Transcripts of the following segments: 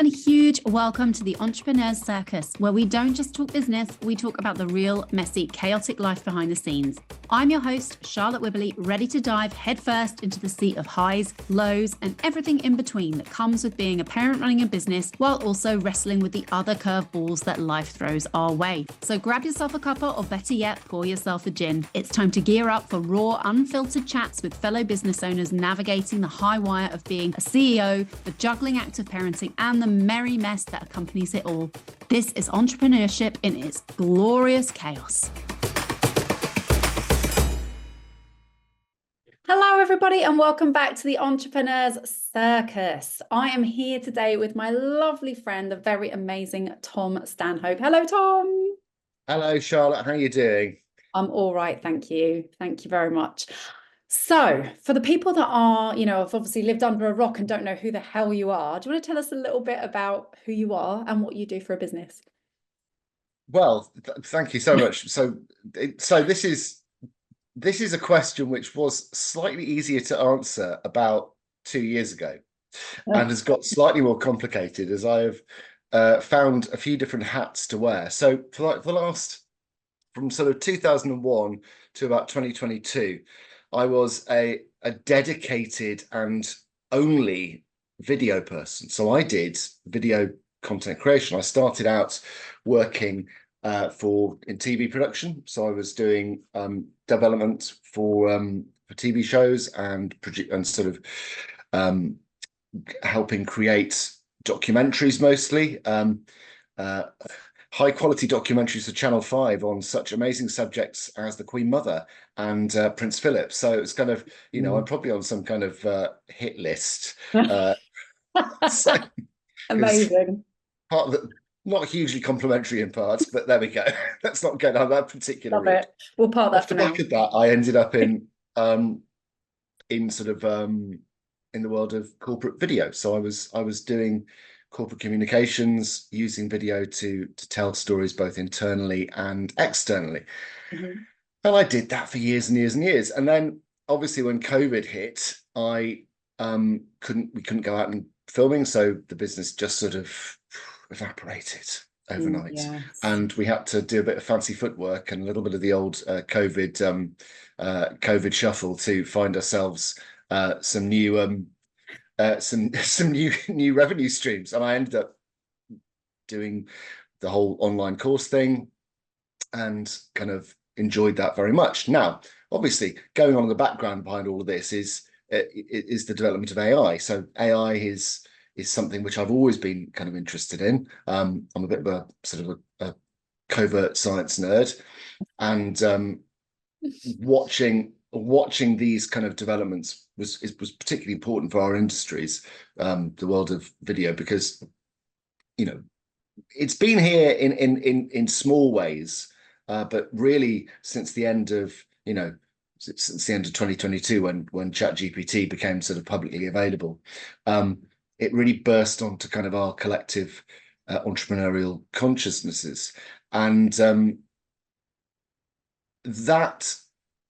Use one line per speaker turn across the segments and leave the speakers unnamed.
and a huge welcome to the Entrepreneurs Circus, where we don't just talk business, we talk about the real, messy, chaotic life behind the scenes. I'm your host, Charlotte Wibberley, ready to dive headfirst into the sea of highs, lows, and everything in between that comes with being a parent running a business while also wrestling with the other curveballs that life throws our way. So grab yourself a cuppa, or better yet, pour yourself a gin. It's time to gear up for raw, unfiltered chats with fellow business owners navigating the high wire of being a CEO, the juggling act of parenting, and the merry mess that accompanies it all. This is entrepreneurship in its glorious chaos. Hello, everybody, and welcome back to the Entrepreneurs Circus. I am here today with my lovely friend, the very amazing Tom Stanhope. Hello, Tom.
Hello, Charlotte. How are you doing?
I'm all right, thank you. Thank you very much. So, for the people that are, have obviously lived under a rock and don't know who the hell you are, do you want to tell us a little bit about who you are and what you do for a business?
Well, thank you so much. So this is a question which was slightly easier to answer about 2 years ago, and has got slightly more complicated as I have found a few different hats to wear. So for the last, from sort of 2001 to about 2022, I was a dedicated and only video person. So I did video content creation. I started out working in TV production. So I was doing development for TV shows and sort of helping create documentaries, mostly high quality documentaries for Channel 5 on such amazing subjects as the Queen Mother and Prince Philip. So it's kind of, I'm probably on some kind of hit list. So
Amazing.
Part of the, not hugely complimentary in parts, but there we go. Let's not go down that particular
Love
route.
it. We'll part that
Off the
for now.
back of that, I ended up in sort of in the world of corporate video. So I was doing corporate communications using video to tell stories both internally and externally. Mm-hmm. And I did that for years and years and years. And then obviously when COVID hit, we couldn't go out and filming, so the business just sort of evaporated overnight. Yes. And we had to do a bit of fancy footwork and a little bit of the old COVID shuffle to find ourselves some new new revenue streams. And I ended up doing the whole online course thing and kind of enjoyed that very much. Now, obviously, going on in the background behind all of this is the development of AI. So AI is something which I've always been kind of interested in. I'm a bit of a sort of a covert science nerd, and watching these kind of developments was particularly important for our industries, the world of video, because it's been here in small ways, but really since the end of 2022, when ChatGPT became sort of publicly available, it really burst onto kind of our collective entrepreneurial consciousnesses, and that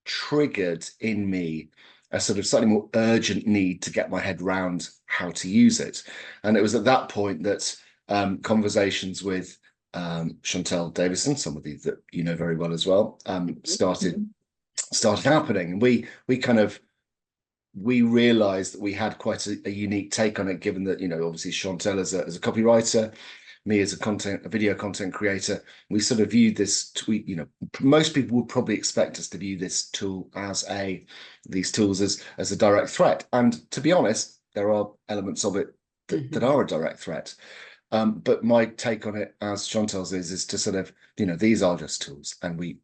triggered in me a sort of slightly more urgent need to get my head round how to use it. And it was at that point that conversations with Chantel Davison, somebody that you know very well as well, started happening. And we realized that we had quite a unique take on it, given that, obviously Chantel as a copywriter, me as a video content creator, we sort of viewed this tweet, most people would probably expect us to view this tool these tools as a direct threat. And to be honest, there are elements of it that are a direct threat. But my take on it, as Chantel's, is to sort of, these are just tools, and we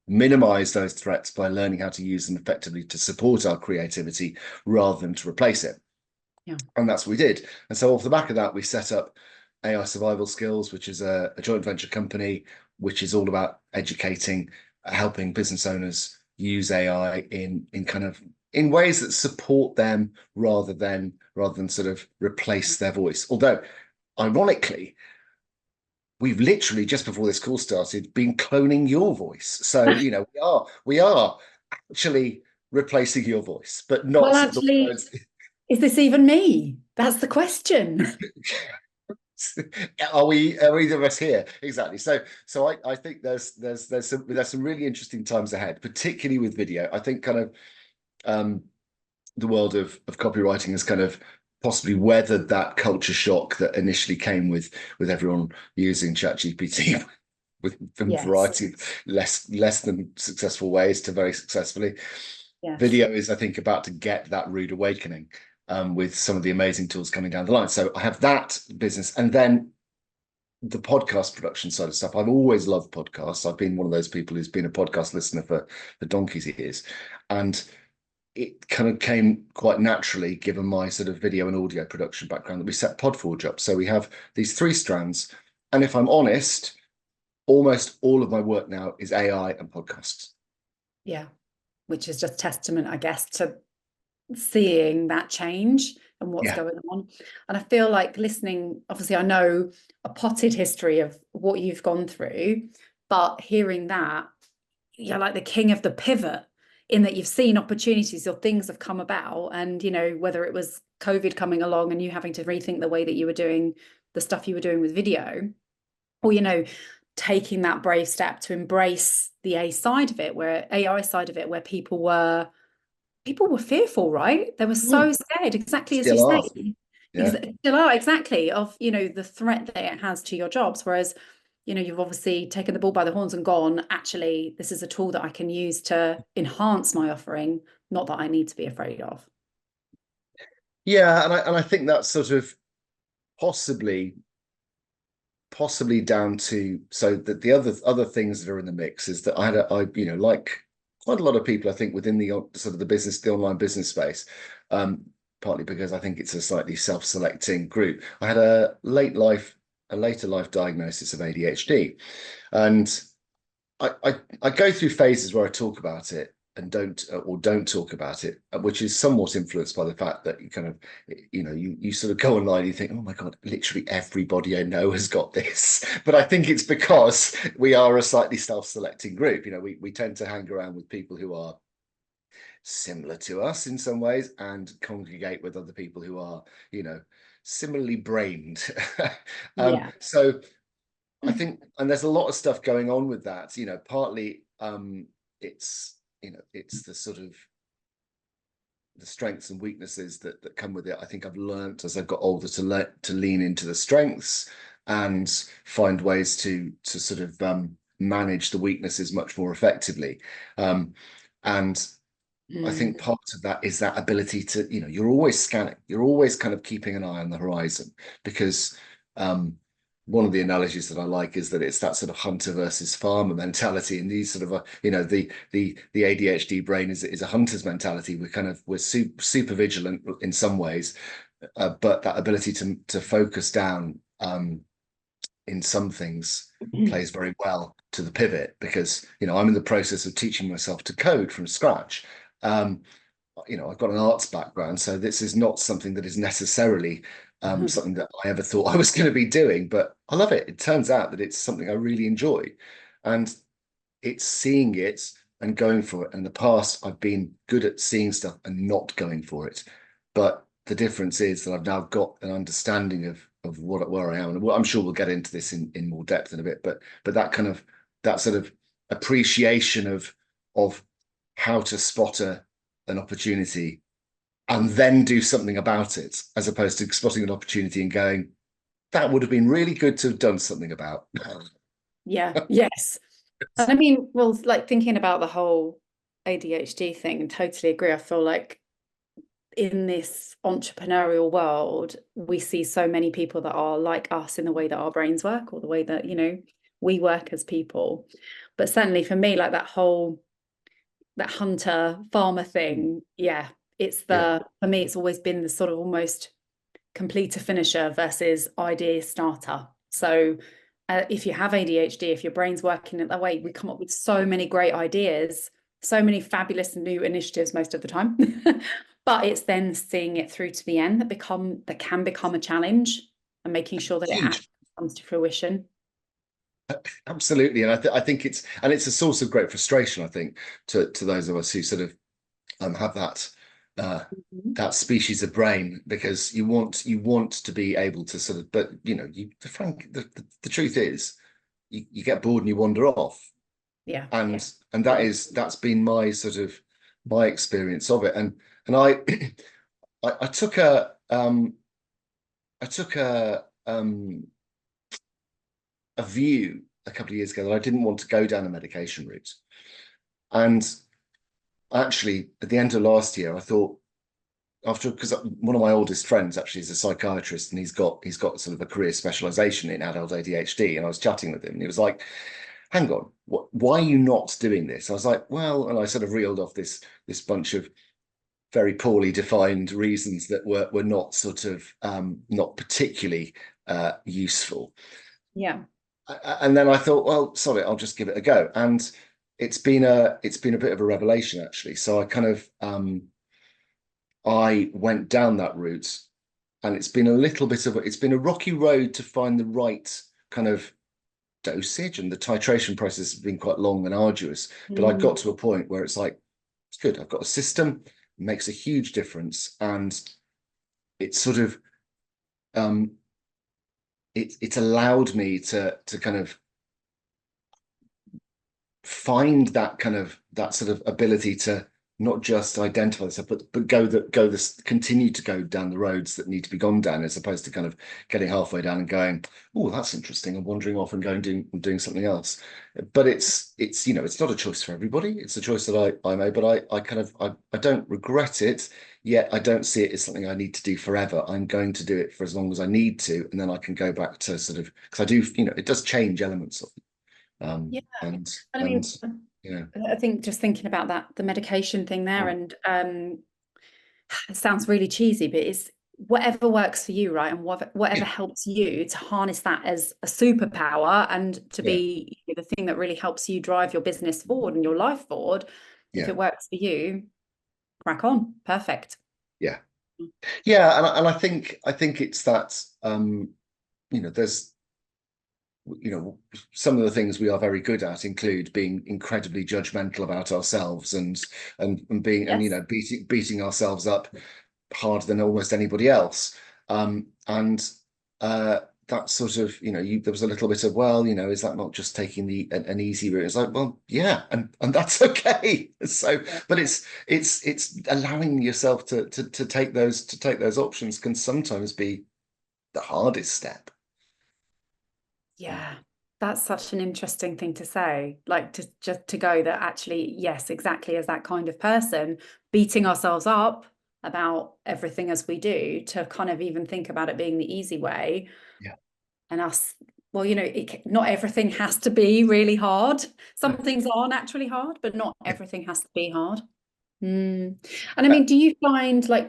minimize those threats by learning how to use them effectively to support our creativity rather than to replace it. Yeah. And that's what we did. And so off the back of that, we set up AI Survival Skills, which is a joint venture company, which is all about educating, helping business owners use AI in ways that support them rather than sort of replace their voice. Although, ironically, we've literally, just before this call started, been cloning your voice. So, we are actually replacing your voice, but not.
Well, actually, is this even me? That's the question.
Are either of us here? Exactly. So I think there's some really interesting times ahead, particularly with video. I think kind of the world of copywriting has kind of possibly weathered that culture shock that initially came with everyone using ChatGPT with a
Yes.
variety of less than successful ways to very successfully.
Yes.
Video is, I think, about to get that rude awakening with some of the amazing tools coming down the line. So I have that business, and then the podcast production side of stuff. I've always loved podcasts. I've been one of those people who's been a podcast listener for donkey's years, and it kind of came quite naturally, given my sort of video and audio production background, that we set Podforge up. So we have these three strands, and if I'm honest, almost all of my work now is AI and podcasts.
Yeah, which is just testament, I guess, to seeing that change and what's going on. And I feel like listening, obviously I know a potted history of what you've gone through, but hearing that you're like the king of the pivot, in that you've seen opportunities or things have come about, and you know, whether it was COVID coming along and you having to rethink the way that you were doing the stuff you were doing with video, or you know, taking that brave step to embrace the AI side of it, where people were fearful, right? They were so scared, exactly as you
Still are.
say.
Yeah.
Still are, exactly, of, you know, the threat that it has to your jobs. Whereas, you know, you've obviously taken the bull by the horns and gone, actually, this is a tool that I can use to enhance my offering, not that I need to be afraid of.
Yeah, and I think that's sort of possibly down to, so that the other things that are in the mix is that I you know, like quite a lot of people, I think, within the sort of the online business space, partly because I think it's a slightly self-selecting group. I had a later life diagnosis of ADHD, and I go through phases where I talk about it and don't talk about it, which is somewhat influenced by the fact that you kind of, you know, you sort of go online and you think, oh my God, literally everybody I know has got this. But I think it's because we are a slightly self-selecting group. You know, we tend to hang around with people who are similar to us in some ways and congregate with other people who are, you know, similarly brained.
Yeah.
So I think, and there's a lot of stuff going on with that, you know, partly it's, you know, it's the sort of the strengths and weaknesses that come with it. I think I've learned as I've got older to lean into the strengths and find ways to sort of manage the weaknesses much more effectively. And I think part of that is that ability to, you know, you're always scanning, you're always kind of keeping an eye on the horizon, because one of the analogies that I like is that it's that sort of hunter versus farmer mentality, and these sort of you know, the ADHD brain is a hunter's mentality. We're super vigilant in some ways, but that ability to focus down in some things plays very well to the pivot, because, you know, I'm in the process of teaching myself to code from scratch. You know, I've got an arts background, so this is not something that is necessarily something that I ever thought I was going to be doing, but I love it. It turns out that it's something I really enjoy, and it's seeing it and going for it. In the past, I've been good at seeing stuff and not going for it, but the difference is that I've now got an understanding of where I am, and I'm sure we'll get into this in more depth in a bit. But that sort of appreciation of how to spot an opportunity and then do something about it, as opposed to spotting an opportunity and going, that would have been really good to have done something about.
Yeah. Yes. And I mean, well, like thinking about the whole ADHD thing, totally agree. I feel like in this entrepreneurial world, we see so many people that are like us in the way that our brains work, or the way that, you know, we work as people. But certainly for me, like that hunter farmer thing, yeah, for me, it's always been the sort of almost completer finisher versus idea starter. So if you have ADHD, if your brain's working in that way, we come up with so many great ideas, so many fabulous new initiatives most of the time. But it's then seeing it through to the end that can become a challenge, and making sure that it actually comes to fruition.
Absolutely, and I think it's a source of great frustration, I think, to those of us who sort of have that
Mhm.
that species of brain, because you want to be able to sort of, but the truth is you get bored and you wander off.
Yeah, yeah.
And that's been my sort of my experience of it. And I I took a view a couple of years ago that I didn't want to go down a medication route. And actually, at the end of last year, I thought, after, because one of my oldest friends actually is a psychiatrist, and he's got sort of a career specialization in adult ADHD. And I was chatting with him, and he was like, "Hang on, why are you not doing this?" I was like, "Well," and I sort of reeled off this bunch of very poorly defined reasons that were not sort of not particularly useful.
Yeah.
And then I thought, well, sorry, I'll just give it a go. And it's been a bit of a revelation, actually. So I kind of I went down that route, and it's been a little bit of it's been a rocky road to find the right kind of dosage, and the titration process has been quite long and arduous. But I
Mm.
got to a point where it's like, it's good. I've got a system, it makes a huge difference, and it's sort of it's allowed me to kind of find that sort of ability to not just identify stuff, but go this continue to go down the roads that need to be gone down, as opposed to kind of getting halfway down and going, oh, that's interesting, and wandering off and going doing something else. But it's it's not a choice for everybody. It's a choice that I made, but I don't regret it. Yet I don't see it as something I need to do forever. I'm going to do it for as long as I need to, and then I can go back to sort of, because I do, it does change elements of it.
Yeah.
And
And I
and
mean,
yeah,
I think just thinking about that, the medication thing there, and it sounds really cheesy, but it's whatever works for you, right? And whatever
yeah,
helps you to harness that as a superpower and to
yeah,
be the thing that really helps you drive your business forward and your life forward. If
yeah,
it works for you, crack on. Perfect.
yeah, yeah. And I think it's that there's some of the things we are very good at include being incredibly judgmental about ourselves, and being, and
Yes.
beating ourselves up harder than almost anybody else. And that sort of, there was a little bit of, well, is that not just taking an easy route? It's like, well, yeah, and that's okay. So,
Yeah.
but it's allowing yourself to take those options can sometimes be the hardest step.
Yeah, that's such an interesting thing to say. Like to just to go that actually, yes, exactly as that kind of person, beating ourselves up about everything as we do, to kind of even think about it being the easy way,
Yeah.
and us, well, not everything has to be really hard.
No.
Some things are naturally hard, but not
Yeah.
everything has to be hard. Mm. And I mean, do you find like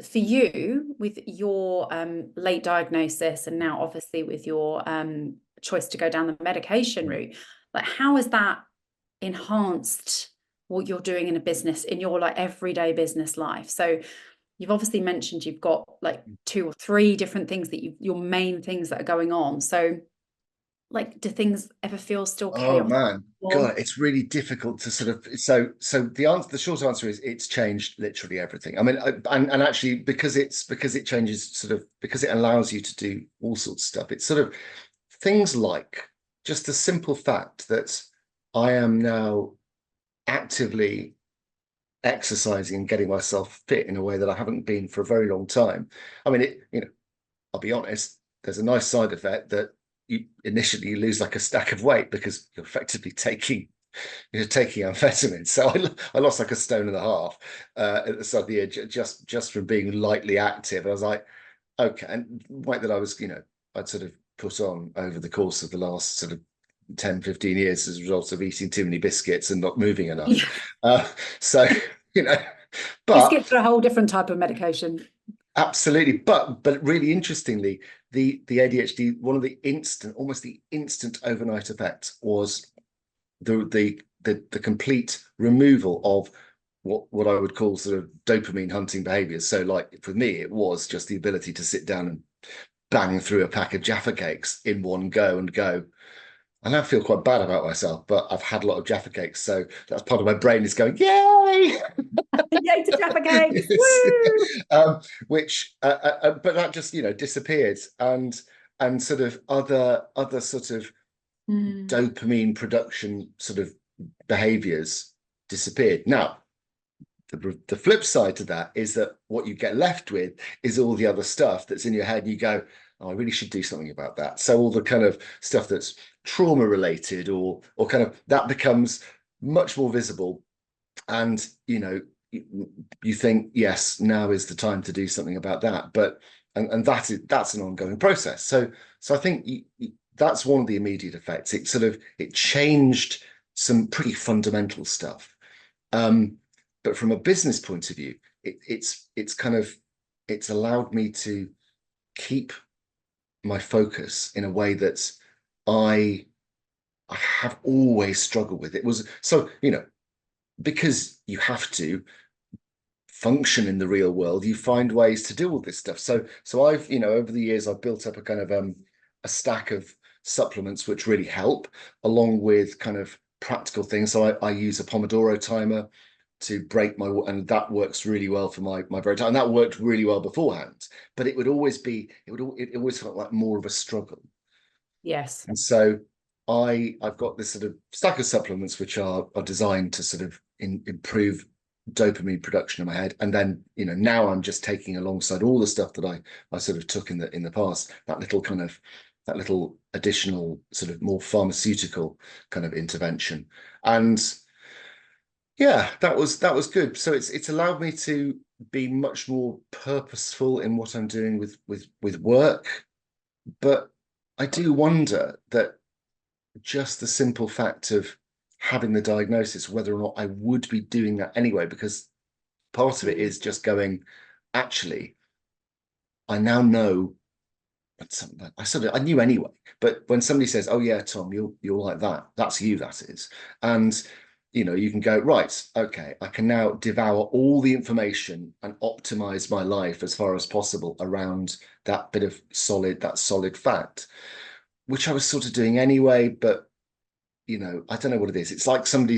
for you with your late diagnosis, and now obviously with your choice to go down the medication route, like how has that enhanced what you're doing in a business, in your like everyday business life? So you've obviously mentioned you've got like 2 or 3 different things that your main things that are going on. So like, do things ever feel still
Oh
chaotic?
man, God, it's really difficult to sort of, so the short answer is it's changed literally everything. I mean, and actually, because it changes sort of, because it allows you to do all sorts of stuff. It's sort of things like just the simple fact that I am now actively exercising and getting myself fit in a way that I haven't been for a very long time. I mean, I'll be honest, there's a nice side effect that you initially lose like a stack of weight, because you're effectively taking amphetamines. So I lost like a stone and a half at the start of the year, just from being lightly active. And I was like, okay, and weight that I was, I'd sort of put on over the course of the last sort of 10, 15 years as a result of eating too many biscuits and not moving enough.
Yeah.
So, you know, but
Biscuits are a whole different type of medication.
absolutely, but really interestingly, the ADHD, one of the almost the instant overnight effect was the complete removal of what I would call sort of dopamine hunting behaviors. So, like for me, it was just the ability to sit down and bang through a pack of Jaffa cakes in one go and go, I now feel quite bad about myself, but I've had a lot of Jaffa cakes, so that's part of my brain is going, yay!
Yay to Jaffa cakes!
Yes.
Woo!
But that just, disappeared, and sort of other sort of dopamine production sort of behaviors disappeared. Now, the flip side to that is that what you get left with is all the other stuff that's in your head, and you go, oh, I really should do something about that. So all the kind of stuff that's trauma related or kind of that becomes much more visible, and you think, yes, now is the time to do something about that. But and that's an ongoing process. So I think that's one of the immediate effects. It changed some pretty fundamental stuff. But from a business point of view, it's allowed me to keep my focus in a way that I have always struggled with. It was so, because you have to function in the real world, you find ways to do all this stuff. So I've, over the years, I've built up a kind of a stack of supplements which really help, along with kind of practical things. So I use a Pomodoro timer to break and that works really well for my brain time. And that worked really well beforehand, but it always felt like more of a struggle.
Yes.
And so I've got this sort of stack of supplements which are designed to sort of improve dopamine production in my head. And then, now I'm just taking alongside all the stuff that I sort of took in the past, that little additional sort of more pharmaceutical kind of intervention. And yeah, that was good. So it's allowed me to be much more purposeful in what I'm doing with work. But I do wonder that just the simple fact of having the diagnosis, whether or not I would be doing that anyway, because part of it is just going, actually, I now know. I knew anyway, but when somebody says, "Oh yeah, Tom, you're like that," that's you, that is, and you can go, right, okay, I can now devour all the information and optimize my life as far as possible around that bit of solid fact, which I was sort of doing anyway, but I don't know what it is. It's like somebody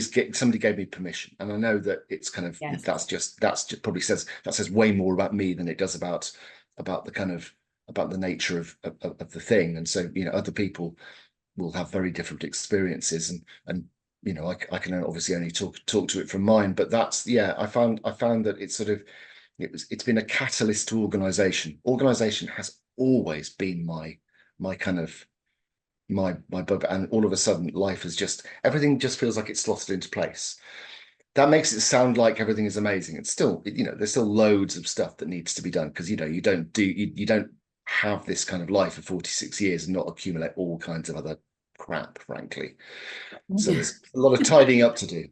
gave me permission, and I know that it's kind of
Yes.
that's just probably says way more about me than it does about the kind of about the nature of the thing. And so other people will have very different experiences, and I can obviously only talk to it from mine. But that's I found that it's been a catalyst to organization. Organization has always been my kind of my bug, and all of a sudden everything just feels like it's slotted into place. That makes it sound like everything is amazing. It's still, there's still loads of stuff that needs to be done, because you don't have this kind of life for 46 years and not accumulate all kinds of other crap, frankly. So there's a lot of tidying up to do.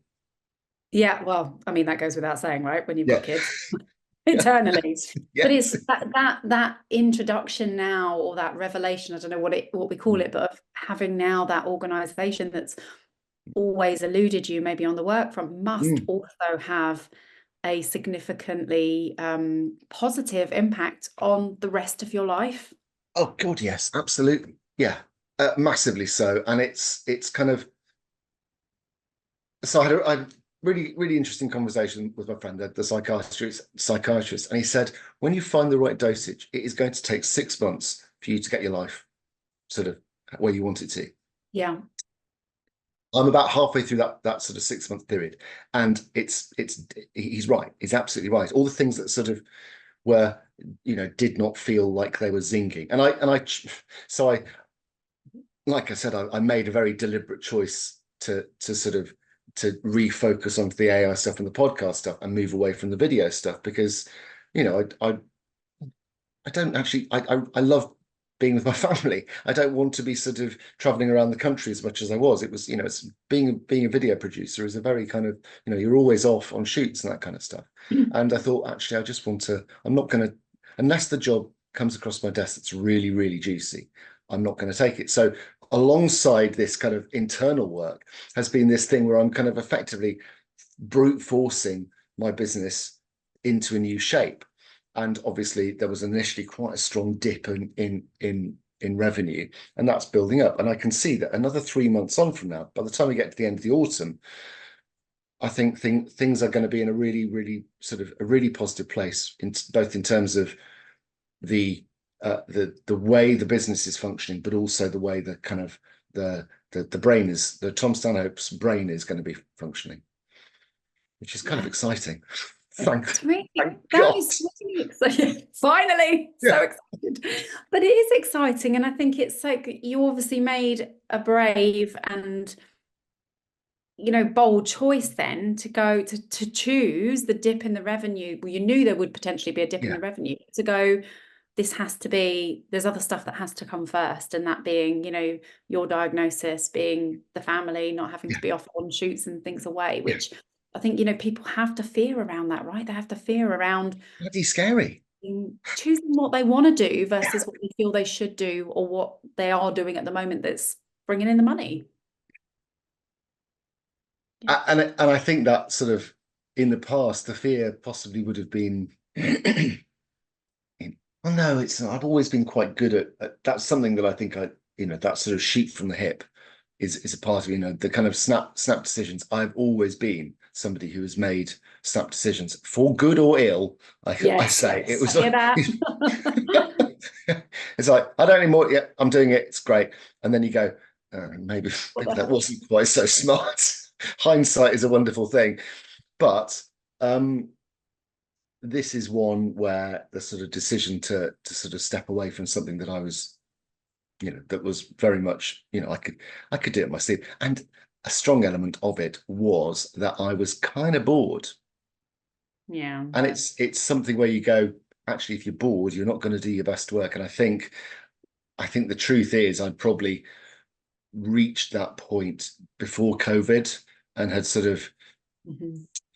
Yeah, well, I mean, that goes without saying, right? When you've got kids. Internally.
Yes.
But it's that introduction now, or that revelation, I don't know what we call it, but of having now that organization that's always eluded you maybe on the work front must also have a significantly positive impact on the rest of your life.
Oh God, yes, absolutely. Yeah, massively so. And it's kind of, so I had a really, really interesting conversation with my friend, the psychiatrist, and he said, when you find the right dosage, it is going to take 6 months for you to get your life sort of where you want it to.
Yeah.
I'm about halfway through that sort of 6 month period, and he's right. He's absolutely right. All the things that sort of were, did not feel like they were zinging, and I like I said, I made a very deliberate choice to refocus onto the AI stuff and the podcast stuff and move away from the video stuff, because I don't actually I love being with my family. I don't want to be sort of traveling around the country as much as I was. It was, it's being a video producer is a very kind of, you're always off on shoots and that kind of stuff. And I thought, actually, I just want to, I'm not going to, unless the job comes across my desk that's really, really juicy, I'm not going to take it. So alongside this kind of internal work has been this thing where I'm kind of effectively brute forcing my business into a new shape. And obviously there was initially quite a strong dip in in revenue, and that's building up. And I can see that another 3 months on from now, by the time we get to the end of the autumn, I think things are going to be in a really, really sort of a really positive place, both in terms of the way the business is functioning, but also the way the kind of the brain is, the Tom Stanhope's brain is going to be functioning, which is kind of exciting. Thank
That
God.
is really exciting. Finally, so excited. But it is exciting, and I think it's like you obviously made a brave and bold choice then to go to choose the dip in the revenue. Well, you knew there would potentially be a dip in the revenue, to go, this has to be, there's other stuff that has to come first, and that being, your diagnosis, being the family, not having to be off on shoots and things away, which I think, people have to fear around that, right? They have to fear around
Bloody scary.
Choosing what they want to do versus what they feel they should do, or what they are doing at the moment that's bringing in the money.
And I think that sort of, in the past, the fear possibly would have been, well, no, it's not. I've always been quite good at that's something that I think that sort of shoot from the hip is a part of, the kind of snap decisions. I've always been somebody who has made snap decisions, for good or ill. I say it was like, it's like, I don't anymore. Yeah, I'm doing it. It's great. And then you go, maybe that wasn't quite so smart. Hindsight is a wonderful thing, but this is one where the sort of decision to sort of step away from something that I was, that was very much, I could do it myself. And a strong element of it was that I was kind of bored.
Yeah.
And it's something where you go, actually, if you're bored, you're not going to do your best work. And I think the truth is, I'd probably reached that point before COVID, and had sort of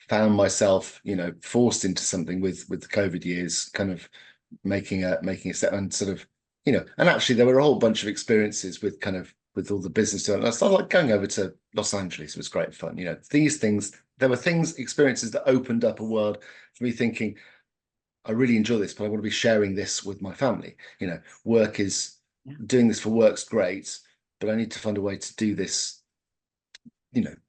found myself, forced into something with the COVID years, kind of making a step, and sort of, and actually there were a whole bunch of experiences with all the business stuff. I started like going over to Los Angeles. It was great fun. These things, there were experiences that opened up a world for me, thinking, I really enjoy this, but I want to be sharing this with my family. Work is, doing this for work's great, but I need to find a way to do this,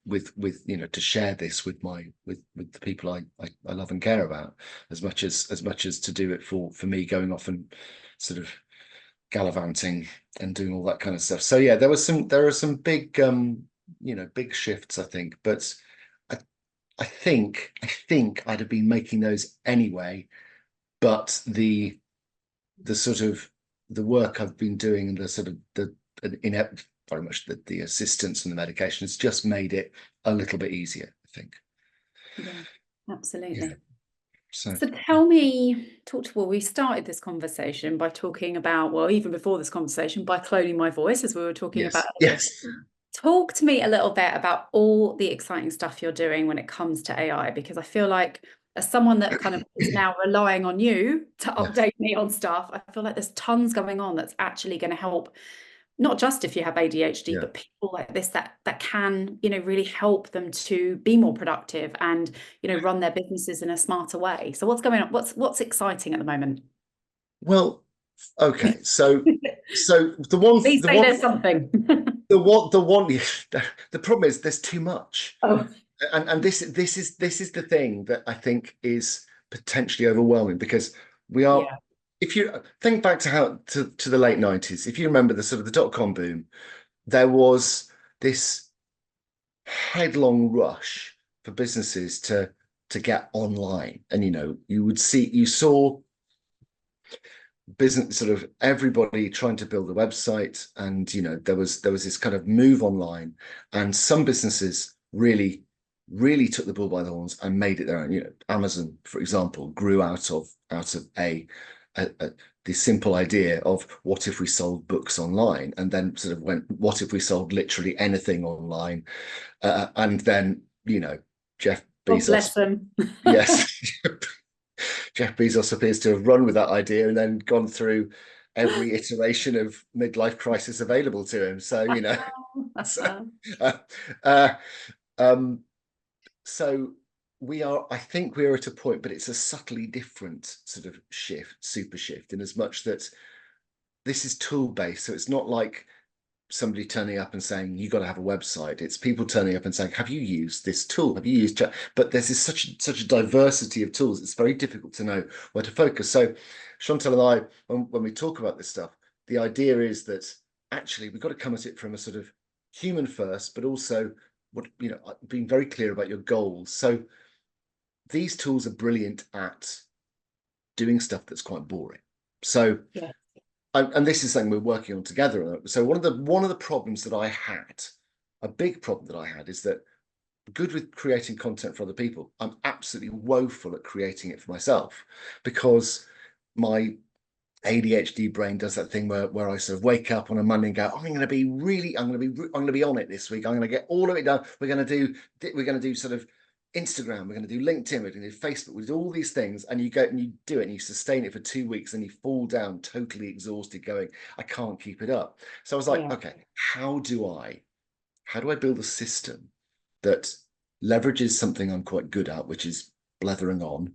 with to share this with the people I love and care about, as much as to do it for me going off and sort of gallivanting and doing all that kind of stuff. So yeah, there are some big big shifts, I think, but I think I'd have been making those anyway, but the sort of the work I've been doing, and the sort of very much the assistance and the medication has just made it a little bit easier, I think.
Yeah, absolutely.
Yeah. So
tell me, we started this conversation by talking about, well, even before this conversation, by cloning my voice, as we were talking about.
Yes.
Talk to me a little bit about all the exciting stuff you're doing when it comes to AI, because I feel like, as someone that kind of is now relying on you to update me on stuff, I feel like there's tons going on that's actually going to help, not just if you have ADHD, but people like this that can, really help them to be more productive and, run their businesses in a smarter way. So what's going on? What's exciting at the moment?
Well, okay. So the one,
Please say there's something.
the problem is there's too much.
Oh.
And this is the thing that I think is potentially overwhelming, because we are, if you think back to the late 90s, if you remember the sort of the dotcom boom, there was this headlong rush for businesses to get online. And you saw business, sort of everybody trying to build a website, and there was this kind of move online, and some businesses really took the bull by the horns and made it their own. Amazon, for example, grew out of the simple idea of, what if we sold books online, and then sort of went, what if we sold literally anything online, and then Jeff Bezos,
bless them.
Yes. Jeff Bezos appears to have run with that idea and then gone through every iteration of midlife crisis available to him. So, so I think we're at a point, but it's a subtly different sort of shift, super shift, in as much that this is tool based, so it's not like somebody turning up and saying you got to have a website. It's people turning up and saying, have you used this tool? Have you used but there's such a diversity of tools, it's very difficult to know where to focus. So Chantal and I, when we talk about this stuff, the idea is that actually we've got to come at it from a sort of human first, but also being very clear about your goals. So these tools are brilliant at doing stuff that's quite boring. So
Yeah.
and this is something we're working on together. So one of the problems that I had, a big problem that I had, is that good with creating content for other people, I'm absolutely woeful at creating it for myself, because my ADHD brain does that thing where I sort of wake up on a Monday and go, I'm going to be on it this week. I'm going to get all of it done. We're going to do sort of Instagram, we're going to do LinkedIn, we're going to do Facebook, we do all these things, and you go and you do it and you sustain it for 2 weeks and you fall down totally exhausted going, I can't keep it up. So I was like, okay, how do I build a system that leverages something I'm quite good at, which is blethering on,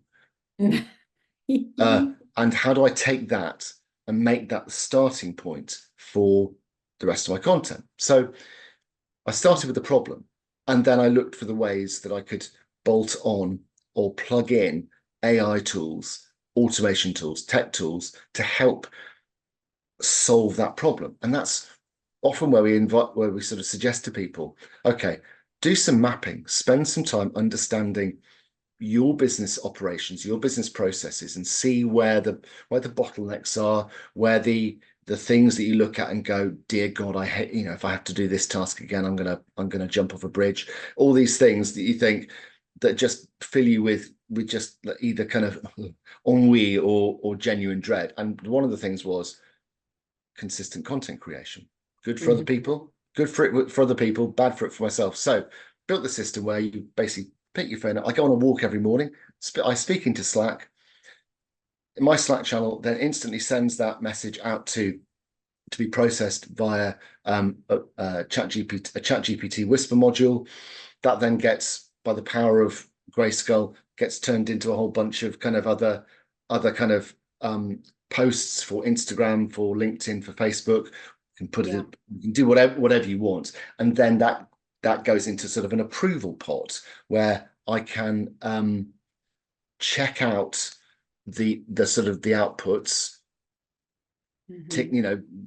and how do I take that and make that the starting point for the rest of my content? So I started with the problem, and then I looked for the ways that I could bolt on or plug in AI tools, automation tools, tech tools to help solve that problem. And that's often where we sort of suggest to people, okay, do some mapping, spend some time understanding your business operations, your business processes, and see where the bottlenecks are, where the things that you look at and go, dear God, I hate, if I have to do this task again, I'm gonna jump off a bridge. All these things that you think that just fill you with just either kind of ennui or genuine dread. And one of the things was consistent content creation. Good for other people, good for other people, bad for myself. So built the system where you basically pick your phone up. I go on a walk every morning. I speak into Slack. My Slack channel then instantly sends that message out to be processed via a ChatGPT whisper module. That then gets, by the power of Grayskull, gets turned into a whole bunch of kind of other kind of posts for Instagram, for LinkedIn, for Facebook. You can put it, you can do whatever you want, and then that goes into sort of an approval pot where I can check out the sort of the outputs,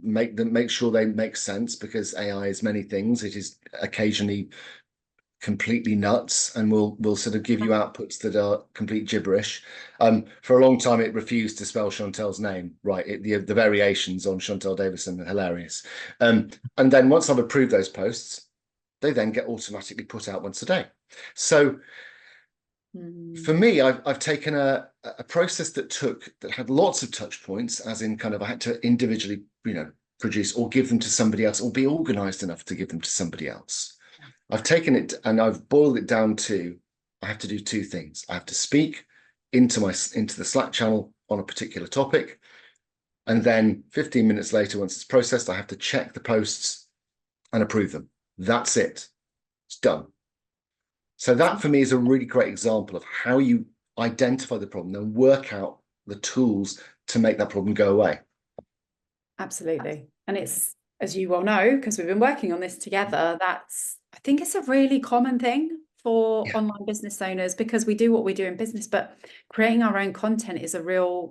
make sure they make sense, because AI is many things. It is occasionally completely nuts and will sort of give you outputs that are complete gibberish. For a long time, it refused to spell Chantal's name right. The variations on Chantal Davison are hilarious. And then once I've approved those posts, they then get automatically put out once a day. So for me, I've taken a process that had lots of touch points, as in kind of I had to individually, produce or give them to somebody else, or be organized enough to give them to somebody else. I've taken it and I've boiled it down to, I have to do two things. I have to speak into the Slack channel on a particular topic. And then 15 minutes later, once it's processed, I have to check the posts and approve them. That's it. It's done. So that for me is a really great example of how you identify the problem and work out the tools to make that problem go away.
Absolutely. And it's, as you well know, because we've been working on this together, I think it's a really common thing for online business owners, because we do what we do in business, but creating our own content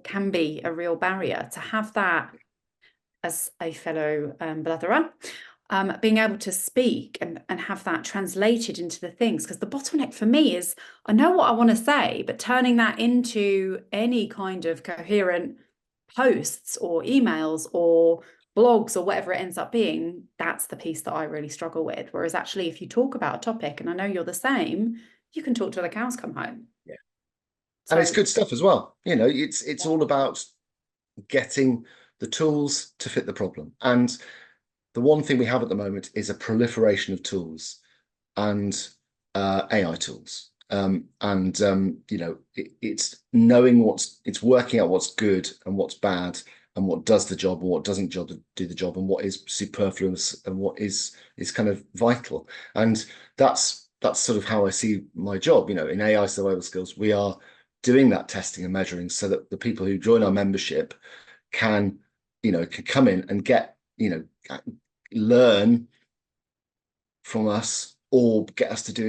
can be a real barrier. To have that as a fellow blatherer, being able to speak and have that translated into the things, because the bottleneck for me is I know what I want to say, but turning that into any kind of coherent posts or emails or blogs or whatever it ends up being, that's the piece that I really struggle with. Whereas actually, if you talk about a topic, and I know you're the same, you can talk till the cows come home.
Yeah. So, and it's good stuff as well. It's all about getting the tools to fit the problem. And the one thing we have at the moment is a proliferation of tools and AI tools. It's knowing it's working out what's good and what's bad, and what does the job and what doesn't do the job, and what is superfluous and what is kind of vital. And that's sort of how I see my job. In AI survival skills, we are doing that testing and measuring so that the people who join our membership can could come in and get, learn from us or get us to do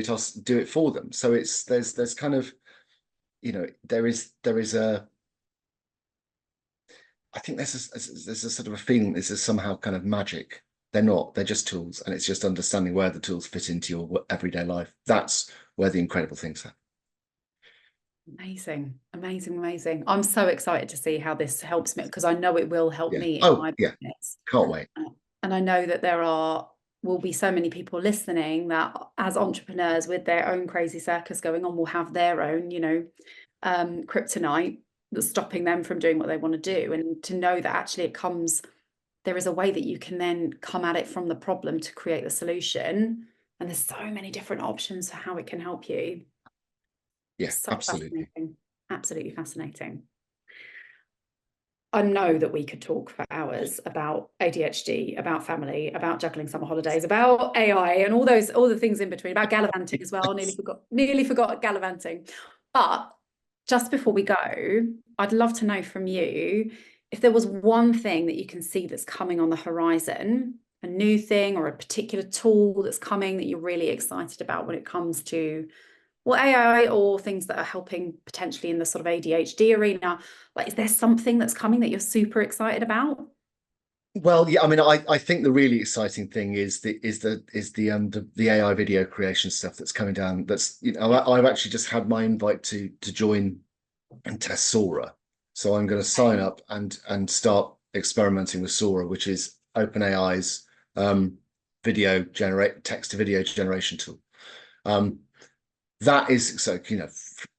it for them. So there's kind of, there is I think there's a sort of a feeling this is somehow kind of magic. They're not, they're just tools, and it's just understanding where the tools fit into your everyday life. That's where the incredible things are.
Amazing. I'm so excited to see how this helps me, because I know it will help me in my business.
Can't wait.
And I know that will be so many people listening that as entrepreneurs with their own crazy circus going on will have their own, kryptonite that's stopping them from doing what they want to do. And to know that actually there is a way that you can then come at it from the problem to create the solution. And there's so many different options for how it can help you.
Yes, so absolutely.
Absolutely fascinating. I know that we could talk for hours about ADHD, about family, about juggling summer holidays, about AI and all the things in between, about gallivanting as well. Nearly forgot gallivanting. But just before we go, I'd love to know from you if there was one thing that you can see that's coming on the horizon, a new thing or a particular tool that's coming that you're really excited about when it comes to AI or things that are helping potentially in the sort of ADHD arena. Like, is there something that's coming that you're super excited about?
Well, yeah, I mean, I think the really exciting thing is the AI video creation stuff that's coming down. That's, I've actually just had my invite to join and test Sora. So I'm going to sign up and start experimenting with Sora, which is OpenAI's text to video generation tool. That is, so,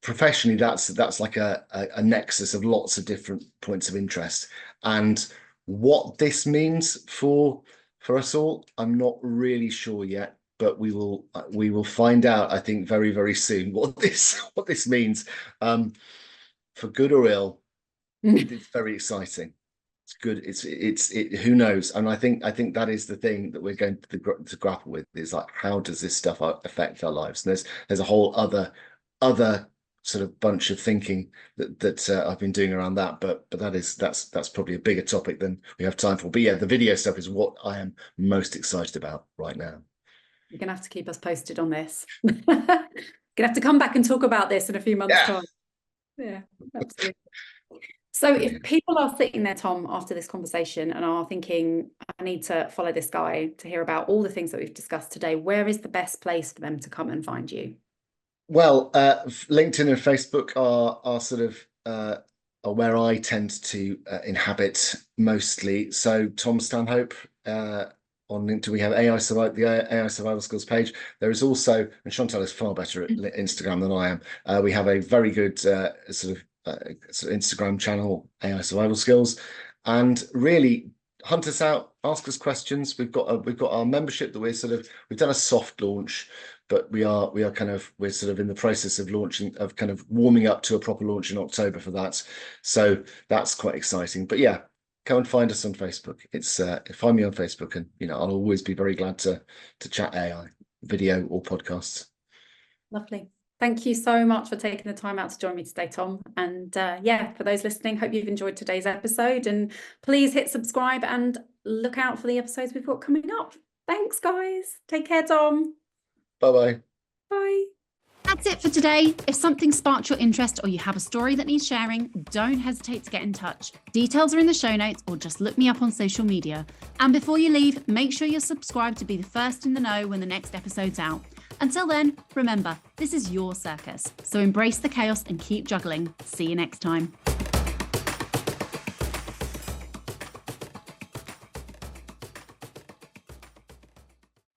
professionally, that's like a nexus of lots of different points of interest. And what this means for us all, I'm not really sure yet, but we will find out, I think, very, very soon what this means. For good or ill, it's very exciting. It's good. It's who knows? And I think that is the thing that we're going to grapple with, is like, how does this stuff affect our lives? And there's a whole other sort of bunch of thinking that I've been doing around that, but that's probably a bigger topic than we have time for. But yeah, the video stuff is what I am most excited about right now.
You're gonna have to keep us posted on this. Gonna have to come back and talk about this in a few months' time. Yeah, absolutely. So if people are sitting there, Tom, after this conversation and are thinking, I need to follow this guy to hear about all the things that we've discussed today, where is the best place for them to come and find you?
Well, LinkedIn and Facebook are sort of are where I tend to inhabit mostly. So Tom Stanhope on LinkedIn, we have the AI Survival Skills page. There is also, and Chantal is far better at Instagram than I am. We have a very good sort of Instagram channel, AI Survival Skills, and really hunt us out, ask us questions. We've got our membership that we've done a soft launch, but we're sort of in the process of launching, of kind of warming up to a proper launch in October for that. So that's quite exciting. But yeah, come and find us on Facebook. Find me on Facebook, and I'll always be very glad to chat AI, video or podcasts.
Lovely. Thank you so much for taking the time out to join me today, Tom. And for those listening, hope you've enjoyed today's episode, and please hit subscribe and look out for the episodes we've got coming up. Thanks, guys. Take care, Tom.
Bye-bye.
Bye.
That's it for today. If something sparked your interest or you have a story that needs sharing, don't hesitate to get in touch. Details are in the show notes, or just look me up on social media. And before you leave, make sure you're subscribed to be the first in the know when the next episode's out. Until then, remember, this is your circus. So embrace the chaos and keep juggling. See you next time.